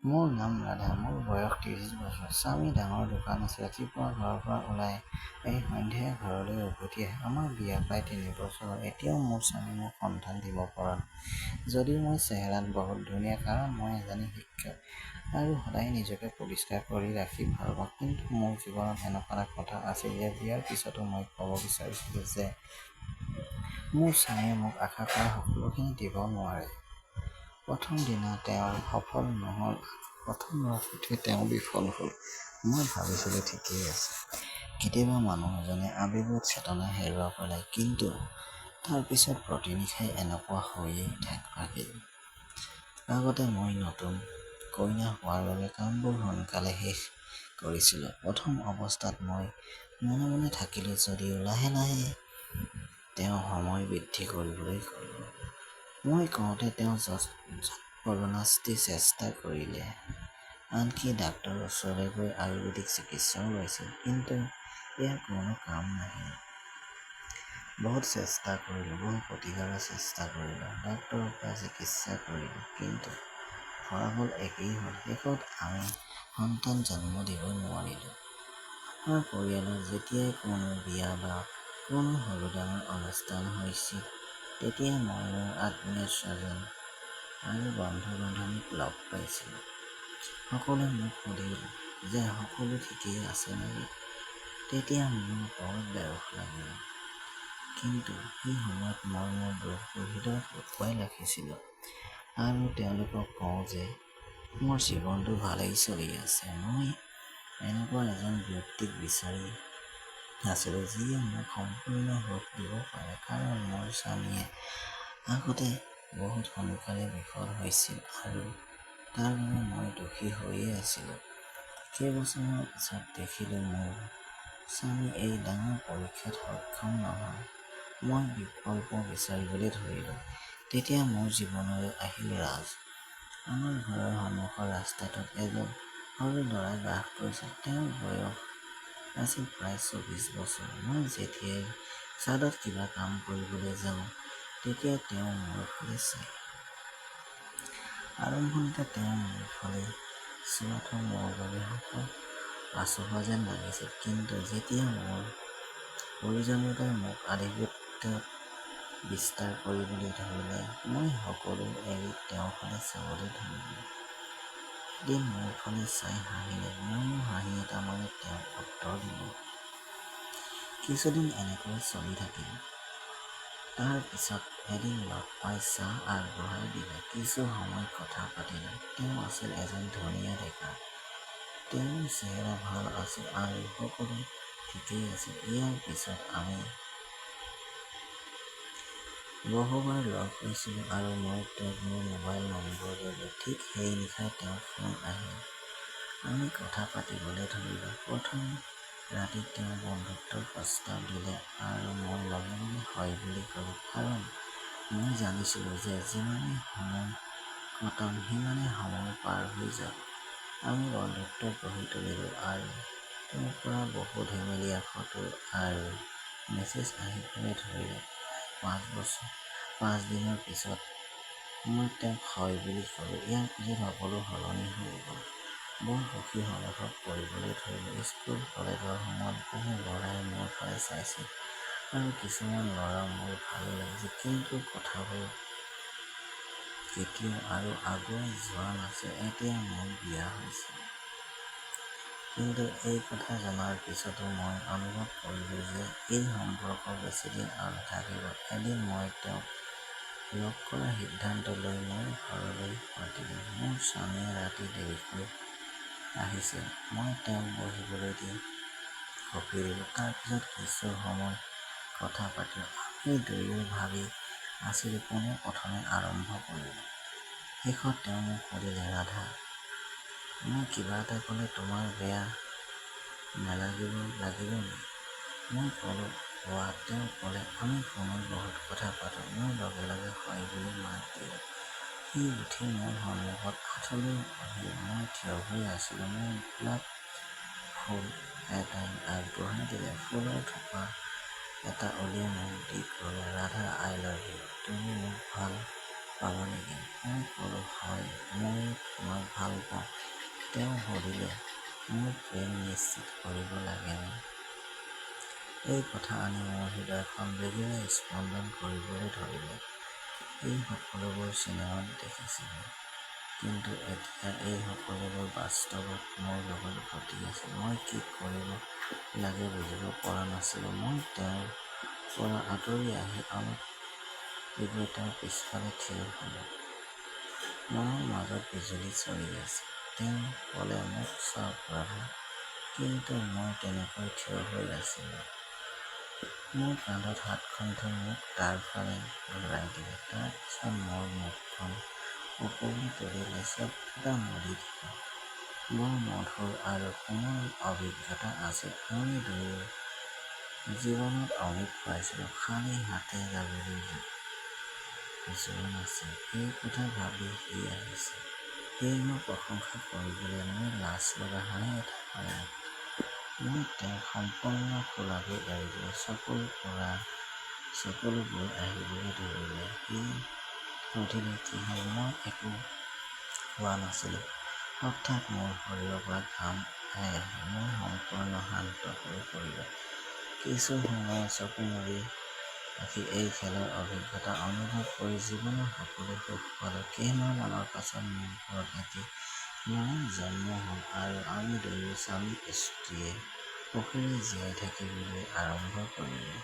মোৰ নাম ৰাধা। মোৰ বয়স ৩০ বছৰ। স্বামী ডাঙৰ দোকান আছে। ৰাতিপুৱা ঘৰৰ পৰা ওলাই এই সন্ধিয়া ঘৰলৈ উভতি আহে। আমাৰ বিয়া প্ৰায় ৩ বছৰ হ'ল। এতিয়াও মোৰ স্বামী মোক সন্তান দিব পৰা নাই। যদিও মই চেহেৰাত বহুত ধুনীয়া, কাৰণ মই এজনী শিক্ষক আৰু সদায় নিজকে পৰিষ্কাৰ কৰি ৰাখি ভাল পাওঁ। কিন্তু মোৰ জীৱনত এনেকুৱা এটা কথা আছিল যে বিয়াৰ পিছতো মই ক'ব বিচাৰিছিলোঁ যে মোৰ স্বামীয়ে মোক আশা কৰা সকলোখিনি দিব নোৱাৰে। প্ৰথম দিনা তেওঁ সফল নহ'ল আৰু প্ৰথম ৰাতিতে তেওঁ বিফল হ'ল। মই ভাবিছিলোঁ ঠিকেই আছে। কেতিয়াবা মানুহ এজনে আৱেগত চেতনা হেৰুৱাই পেলায়, কিন্তু তাৰ পিছত প্ৰতিনিশাই এনেকুৱা হৈয়ে থাকে। আগতে মই নতুন কইনা হোৱাৰ বাবে কামবোৰ সোনকালে শেষ কৰিছিলোঁ। প্ৰথম অৱস্থাত মই মনে মনে থাকিলোঁ যদিও লাহে লাহে তেওঁ সময় বৃদ্ধি কৰিবলৈ ক'লে। মই কওঁতে তেওঁ জবৰদস্তি চেষ্টা কৰিলে। আনকি ডাক্তৰৰ ওচৰলৈ গৈ আয়ুৰ্বেদিক চিকিৎসাও লৈছিল। কিন্তু ইয়াৰ কোনো কাম নাহিল। বহুত চেষ্টা কৰিলোঁ, বহু প্ৰতিকাৰৰ চেষ্টা কৰিলোঁ, ডাক্তৰৰ পৰা চিকিৎসা কৰিলোঁ, কিন্তু ফলাফল একেই হ'ল। শেষত আমি সন্তান জন্ম দিব নোৱাৰিলোঁ। আমাৰ পৰিয়ালত যেতিয়াই কোনো বিয়া বা কোনো সৰু ডাঙৰ অনুষ্ঠান হৈছিল, তেতিয়া মই মোৰ আত্মীয় স্বজন আৰু বন্ধু-বান্ধৱীক লগ পাইছিলোঁ। সকলোৱে মোক সুধিল যে সকলো ঠিকেই আছে নেকি? তেতিয়া মোৰ বৰ বেয়া লাগিল। কিন্তু সেই সময়ত মই মোৰ দুখবোৰ হৃদয়ত লুকুৱাই ৰাখিছিলোঁ আৰু তেওঁলোকক কওঁ যে মোৰ জীৱনটো ভালেই চলি আছে। মই এনেকুৱা এজন ব্যক্তিক বিচাৰি আছিলোঁ যিয়ে মোক সম্পূৰ্ণ সুখ দিব পাৰে, কাৰণ মোৰ স্বামীয়ে আগতে বহুত সোনকালে বিফল হৈছিল আৰু তাৰ বাবে মই দুখী হৈয়ে আছিলোঁ। কেইবছৰমান পিছত দেখিলোঁ মোৰ স্বামী এই ডাঙৰ পৰীক্ষাত সক্ষম নহয়। মই বিকল্প বিচাৰিবলৈ ধৰিলোঁ। তেতিয়া মোৰ জীৱনলৈ আহিল ৰাজ। আমাৰ ঘৰৰ সন্মুখৰ ৰাস্তাটোত এজন সৰু ল'ৰাই বাস কৰিছিল। তেওঁৰ বয়স আছিল প্ৰায় ২৪ বছৰ। মই যেতিয়াই ছাদত কিবা কাম কৰিবলৈ যাওঁ, তেতিয়া তেওঁ মোৰ ফালে চায়। আৰম্ভণিতে তেওঁ মোৰ ফালে চোৱাটো মোৰ বাবে আচহুৱা যেন লাগিছিল। কিন্তু যেতিয়া মোৰ প্ৰয়োজনীয়তাই মোক আধিপত্য বিস্তাৰ কৰিবলৈ ধৰিলে, মই সকলো এৰি তেওঁৰ ফালে চাবলৈ ধৰিলোঁ। এদিন মোৰ ফালে চাই হাঁহিলে। ময়ো হাঁহি এটা মাৰি তেওঁক উত্তৰ দিলোঁ। কিছুদিন এনেকৈ চলি থাকিল। তাৰ পিছত এদিন লগ পাই চাহ আগবঢ়াই দিলে। কিছু সময় কথা পাতিলোঁ। তেওঁ আছিল এজন ধুনীয়া ডেকা। তেওঁৰ চেহেৰা ভাল আছিল আৰু সকলো ঠিকেই আছিল। ইয়াৰ পিছত আমি বহুবাৰ লগ হৈছিলোঁ আৰু মই তেওঁক মোৰ মোবাইল নম্বৰ দিলোঁ। ঠিক সেই নিশাই তেওঁৰ ফোন আহিল। আমি কথা পাতিবলৈ ধৰিলোঁ। প্ৰথম ৰাতি তেওঁ বন্ধুত্বৰ প্ৰস্তাৱ দিলে আৰু মই লগে লগে হয় বুলি ক'লোঁ, কাৰণ মই জানিছিলোঁ যে যিমানে সময় কটাম সিমানে সময় পাৰ হৈ যাব। আমি বন্ধুত্ব গঢ়ি তুলিলোঁ আৰু তেওঁৰ পৰা বহু ধেমেলীয়া ফটো আৰু মেছেজ আহিবলৈ ধৰিলে। প্ৰায় ৫ দিনৰ পিছত মই তেওঁক হয় বুলি ক'লোঁ। ইয়াৰ পিছত সকলো সলনি হৈ গ'ল। বৰ সুখী অনুভৱ কৰিবলৈ ধৰিলোঁ। স্কুল কলেজৰ সময়ত বহু ল'ৰাই মোৰ ফালে চাইছিল আৰু কিছুমান ল'ৰা মোৰ ভাল লাগিছিল, কিন্তু কথাবোৰ কেতিয়াও আৰু আগুৱাই যোৱা নাছিল। এতিয়া মোৰ বিয়া হৈছে। কিন্তু এই কথা জনাৰ পিছতো মই অনুভৱ কৰিলোঁ যে এই সম্পৰ্ক বেছিদিন আৰু নাথাকিব। এদিন মই তেওঁক লগ কৰাৰ সিদ্ধান্ত লৈ মোৰ ঘৰলৈ মাতিলোঁ। মোৰ স্বামীয়ে ৰাতি দেৰিকৈ আহিছিল। মই তেওঁক বহিবলৈ দি কফি দিলোঁ। তাৰ পিছত কিছু সময় কথা পাতিলোঁ। আমি দুয়ো ভাবি আছিলোঁ পোনে প্ৰথমে আৰম্ভ কৰিম। শেষত তেওঁ মোক সুধিলে, ৰাধা, মই কিবা এটা ক'লে তোমাৰ বেয়া নালাগিব নেকি? মই ক'লোঁ, কোৱা। তেওঁ ক'লে, আমি ফোনত বহুত কথা পাতোঁ। মই লগে লগে হয় বুলি মাত দিলোঁ। সি উঠি মোৰ সন্মুখত আঁঠুলৈ বহিল। মই থিয় হৈ আছিলোঁ। মোৰ গোলাপ ফুল এটাই আগবঢ়াই দিলে। ফুলৰ থোপা এটা উলিয়াই মোক দি ক'লে, ৰাধা, আই লাভ ইউ। তুমি মোক ভাল পাবা নেকি? মই ক'লোঁ, হয়, ময়ো তোমাক ভাল ভাল পাওঁ। তেওঁ সুধিলে, মোৰ প্ৰেম নিশ্চিত কৰিব লাগেনে? এই কথা আনি মোৰ হৃদয়খন বেগেৰে স্পন্দন কৰিবলৈ ধৰিলে। এই সকলোবোৰ চিনেমাত দেখিছিলোঁ, কিন্তু এতিয়া এই সকলোবোৰ বাস্তৱত মোৰ লগত ঘটি আছে। মই কি কৰিব লাগে বুজিব পৰা নাছিলোঁ। মই তেওঁৰ পৰা আঁতৰি আহি অলপ গৈ তেওঁৰ পিছফালে থিয় হ'লোঁ। মনৰ মাজত বিজুলী চলি আছে। তেওঁ ক'লে, মোক চাওক ৰাধা। কিন্তু মই তেনেকৈ থিয় হৈ আছিলোঁ। মোৰ কান্ধত হাতখন থৈ মোক তাৰ ফালে ঘূৰাই দিলে। তাৰ পিছত মোৰ মুখখন ওপৰলৈ তুলি লেচত এটা মুদি দিলে। বৰ মধুৰ আৰু কোমল অভিজ্ঞতা আছিল। আমি দুয়ো জীৱনত অমৃত পাইছিলোঁ। খালী হাতে যাবলৈ যোৱা নাছিল। এই কথা ভাবি সি আহিছে। এইবোৰ প্ৰশংসা কৰিবলৈ মোৰ লাজ লগা হাঁহি এটা পালে। মই তেওঁক সম্পূৰ্ণ খোলাকৈ এৰি দিলোঁ। চকুলো বৈ আহিবলৈ ধৰিলে। সি সুধিলে, কি হ'ল? মই একো কোৱা নাছিলোঁ। হঠাৎ মোৰ শৰীৰৰ পৰা ঘাম ওলাই আহিল। মই সম্পূৰ্ণ শান্ত হৈ পৰিলোঁ। কিছু সময় চকু মুদি ৰাখি এই খেলৰ অভিজ্ঞতা অনুভৱ কৰি জীৱনৰ সকলো সুখ পালোঁ। কেইমাহমানৰ পাছত মোৰ ঘৰত এটি ল'ৰাৰ জন্ম হ'ল আৰু আমি দুয়ো স্বামী-স্ত্ৰীয়ে সুখেৰে জীয়াই থাকিবলৈ আৰম্ভ কৰিলোঁ।